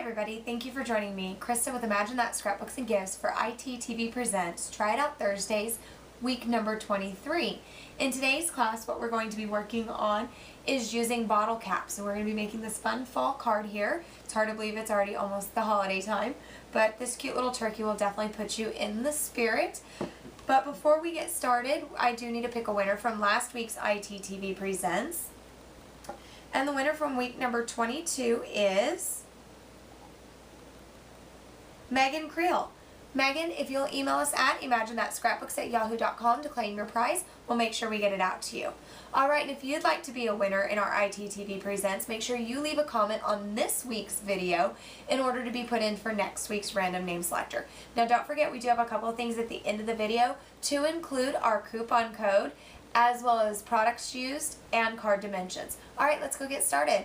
everybody, thank you for joining me, Krista with Imagine That Scrapbooks and Gifts for ITTV Presents Try It Out Thursdays, week number 23. In today's class, what we're going to be working on is using bottle caps. And we're going to be making this fun fall card here. It's hard to believe it's already almost the holiday time, but this cute little turkey will definitely put you in the spirit. But before we get started, I do need to pick a winner from last week's ITTV Presents. And the winner from week number 22 is Megan Creel. Megan, if you'll email us at imaginethatscrapbooks@yahoo.com to claim your prize, we'll make sure we get it out to you. Alright, and if you'd like to be a winner in our ITTV Presents, make sure you leave a comment on this week's video in order to be put in for next week's random name selector. Now don't forget, we do have a couple of things at the end of the video to include our coupon code, as well as products used and card dimensions. Alright, let's go get started.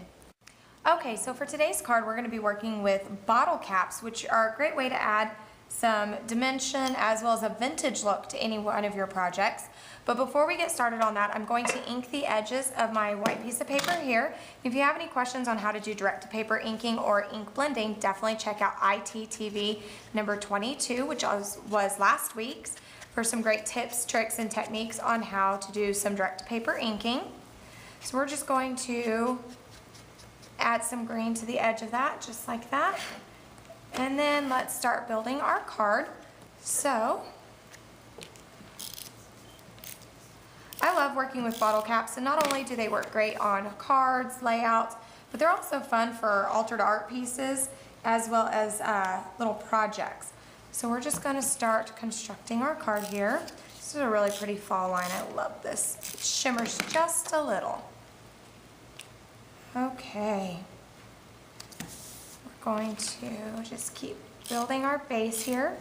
Okay, so for today's card, we're going to be working with bottle caps, which are a great way to add some dimension as well as a vintage look to any one of your projects. But before we get started on that, I'm going to ink the edges of my white piece of paper here. If you have any questions on how to do direct-to-paper inking or ink blending, definitely check out ITTV number 22, which was last week's, for some great tips, tricks, and techniques on how to do some direct-to-paper inking. So we're just going to add some green to the edge of that, just like that. And then let's start building our card. So, I love working with bottle caps, and not only do they work great on cards, layouts, but they're also fun for altered art pieces as well as little projects. So we're just going to start constructing our card here. This is a really pretty fall line. I love this. It shimmers just a little. Okay. We're going to just keep building our base here.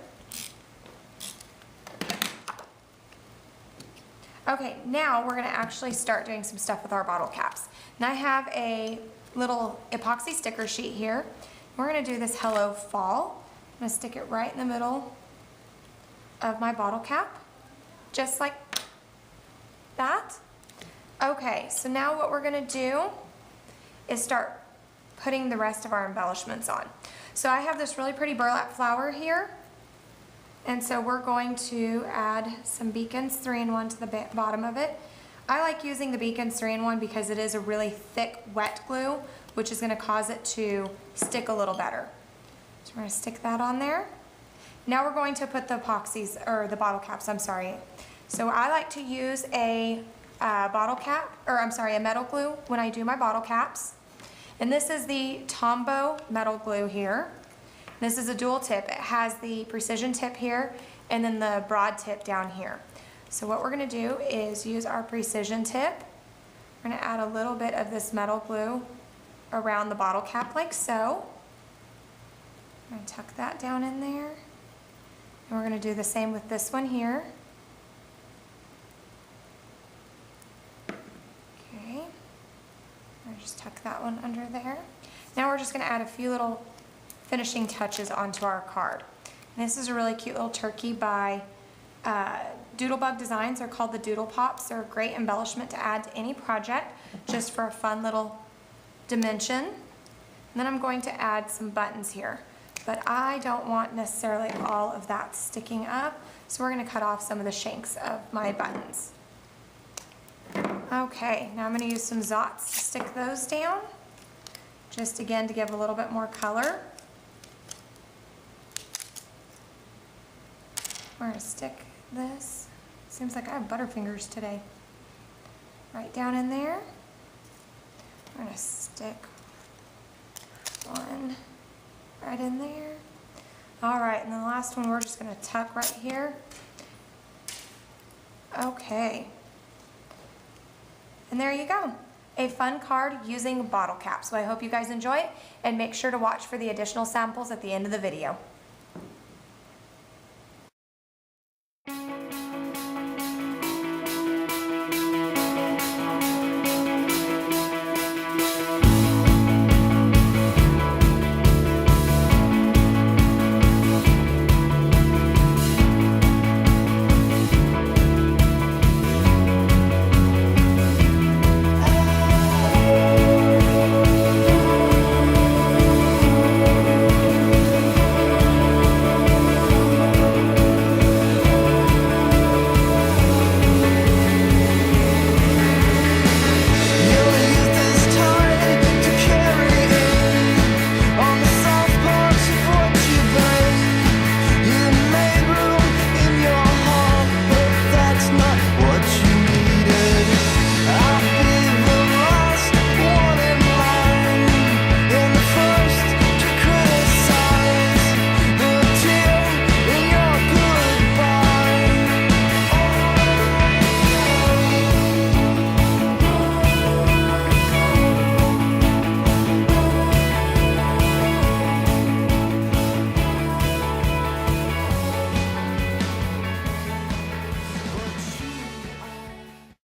Okay, now we're going to actually start doing some stuff with our bottle caps. Now I have a little epoxy sticker sheet here. We're going to do this Hello Fall. I'm going to stick it right in the middle of my bottle cap, just like that. Okay, so now what we're going to do is start putting the rest of our embellishments on. So I have this really pretty burlap flower here, and so we're going to add some Beacons 3-in-1 to the bottom of it. I like using the Beacons 3-in-1 because it is a really thick wet glue, which is going to cause it to stick a little better. So we're going to stick that on there. Now we're going to put the epoxies, or the bottle caps, I'm sorry. So I like to use a bottle cap, or I'm sorry, a metal glue when I do my bottle caps. And this is the Tombow metal glue here. This is a dual tip. It has the precision tip here and then the broad tip down here. So what we're going to do is use our precision tip. We're going to add a little bit of this metal glue around the bottle cap like so. I'm going to tuck that down in there. And we're going to do the same with this one here. Okay. I'll just tuck that one under there. Now we're just going to add a few little finishing touches onto our card. And this is a really cute little turkey by Doodlebug Designs. They're called the Doodle Pops. They're a great embellishment to add to any project, just for a fun little dimension. And then I'm going to add some buttons here. But I don't want necessarily all of that sticking up, so we're going to cut off some of the shanks of my buttons. Okay, now I'm going to use some Zots to stick those down, just again to give a little bit more color. We're going to stick this, seems like I have butterfingers today, right down in there. We're going to stick one right in there. Alright, and then the last one we're just going to tuck right here. Okay. And there you go. A fun card using bottle caps. So I hope you guys enjoy it, and make sure to watch for the additional samples at the end of the video.